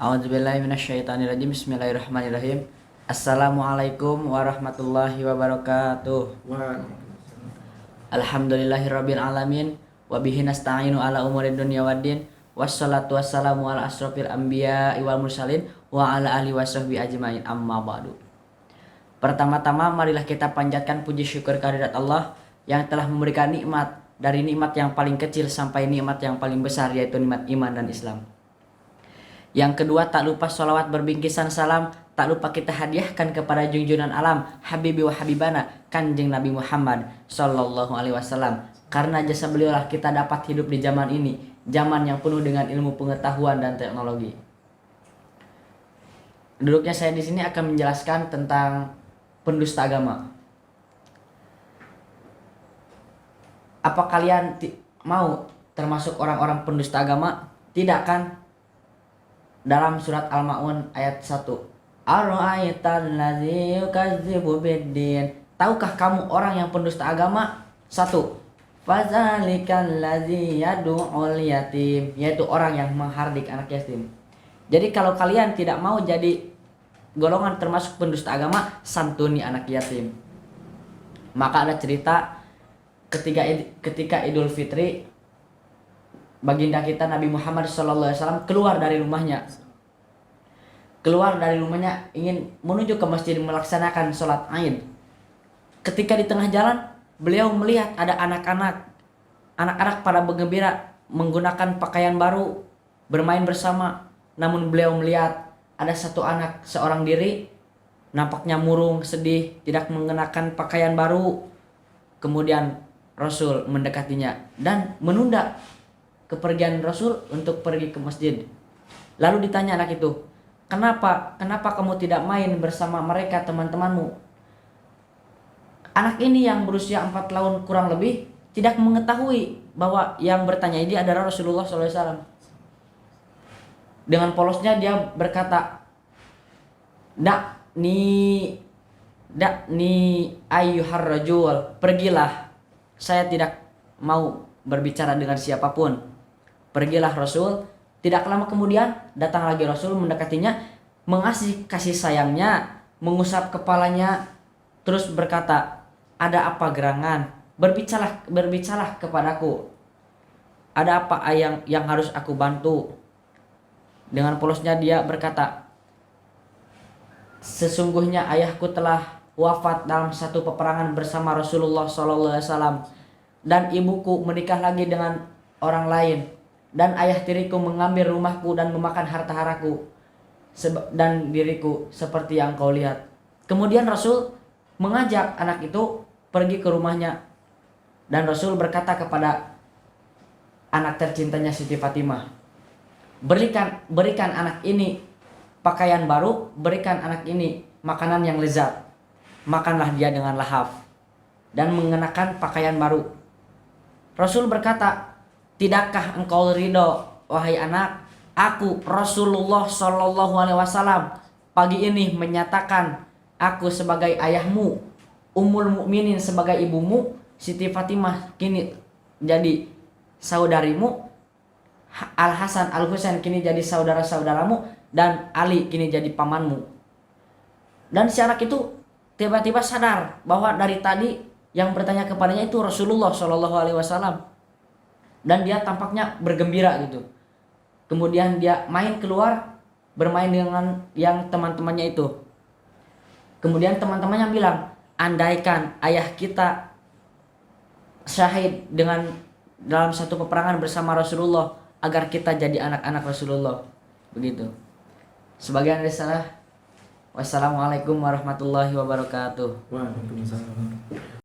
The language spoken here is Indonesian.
A'udzubillahi minasyaitonirrajim. Bismillahirrahmanirrahim. Assalamualaikum warahmatullahi wabarakatuh. Alhamdulillahirabbil alamin wa bihi nasta'inu ala umurid dunya waddin. Wassalatu wassalamu ala asrofil anbiya'i wal mursalin wa ala alihi washabbihi ajmain, amma ba'du. Pertama-tama marilah kita panjatkan puji syukur kehadirat Allah yang telah memberikan nikmat, dari nikmat yang paling kecil sampai nikmat yang paling besar, yaitu nikmat iman dan Islam. Yang kedua, tak lupa sholawat berbingkisan salam, tak lupa kita hadiahkan kepada junjungan alam, Habibi wa Habibana, Kanjeng Nabi Muhammad Sallallahu Alaihi Wasallam. Karena jasa beliaulah kita dapat hidup di zaman ini, zaman yang penuh dengan ilmu pengetahuan dan teknologi. Duduknya saya di sini akan menjelaskan tentang pendusta agama. Apa kalian mau termasuk orang-orang pendusta agama? Tidak kan? Dalam surat Al-Ma'un ayat 1. Ara'aital ladzi yukadzibu biddin. Tahukah kamu orang yang pendusta agama? 1. Fazalikal ladzi yad'ul yatim, yaitu orang yang menghardik anak yatim. Jadi kalau kalian tidak mau jadi golongan termasuk pendusta agama, santuni anak yatim. Maka ada cerita ketika Idul Fitri, baginda kita Nabi Muhammad SAW keluar dari rumahnya. Ingin menuju ke masjid melaksanakan sholat Aid. Ketika di tengah jalan, beliau melihat ada anak-anak pada bergembira menggunakan pakaian baru, bermain bersama. Namun beliau melihat ada satu anak seorang diri, nampaknya murung, sedih, tidak mengenakan pakaian baru. Kemudian Rasul mendekatinya dan menunda kepergian Rasul untuk pergi ke masjid. Lalu ditanya anak itu, kenapa kamu tidak main bersama mereka, teman-temanmu? Anak ini yang berusia 4 tahun kurang lebih tidak mengetahui bahwa yang bertanya ini adalah Rasulullah SAW. Dengan polosnya dia berkata, Dakni ayyuhar rajul, pergilah, saya tidak mau berbicara dengan siapapun. Pergilah Rasul. Tidak lama kemudian datang lagi Rasul mendekatinya, kasih sayangnya, mengusap kepalanya, terus berkata, ada apa gerangan? Berbicaralah kepadaku. Ada apa yang harus aku bantu? Dengan polosnya dia berkata, sesungguhnya ayahku telah wafat dalam satu peperangan bersama Rasulullah SAW, dan ibuku menikah lagi dengan orang lain, dan ayah tiriku mengambil rumahku dan memakan harta-haraku dan diriku seperti yang kau lihat. Kemudian Rasul mengajak anak itu pergi ke rumahnya, dan Rasul berkata kepada anak tercintanya Siti Fatimah, berikan anak ini pakaian baru, berikan anak ini makanan yang lezat, makanlah dia dengan lahap dan mengenakan pakaian baru. Rasul berkata, tidakkah engkau ridho, wahai anak? Aku Rasulullah Shallallahu Alaihi Wasallam pagi ini menyatakan aku sebagai ayahmu, Ummul Mukminin sebagai ibumu, Siti Fatimah kini jadi saudarimu, Al Hasan Al Husain kini jadi saudara-saudaramu, dan Ali kini jadi pamanmu. Dan si anak itu tiba-tiba sadar bahwa dari tadi yang bertanya kepadanya itu Rasulullah Shallallahu Alaihi Wasallam, dan dia tampaknya bergembira gitu. Kemudian dia keluar bermain dengan yang teman-temannya itu. Kemudian teman-temannya bilang, andaikan ayah kita syahid dalam satu peperangan bersama Rasulullah, agar kita jadi anak-anak Rasulullah. Begitu. Sebagian ada salah. Wassalamualaikum warahmatullahi wabarakatuh. Waalaikumsalam.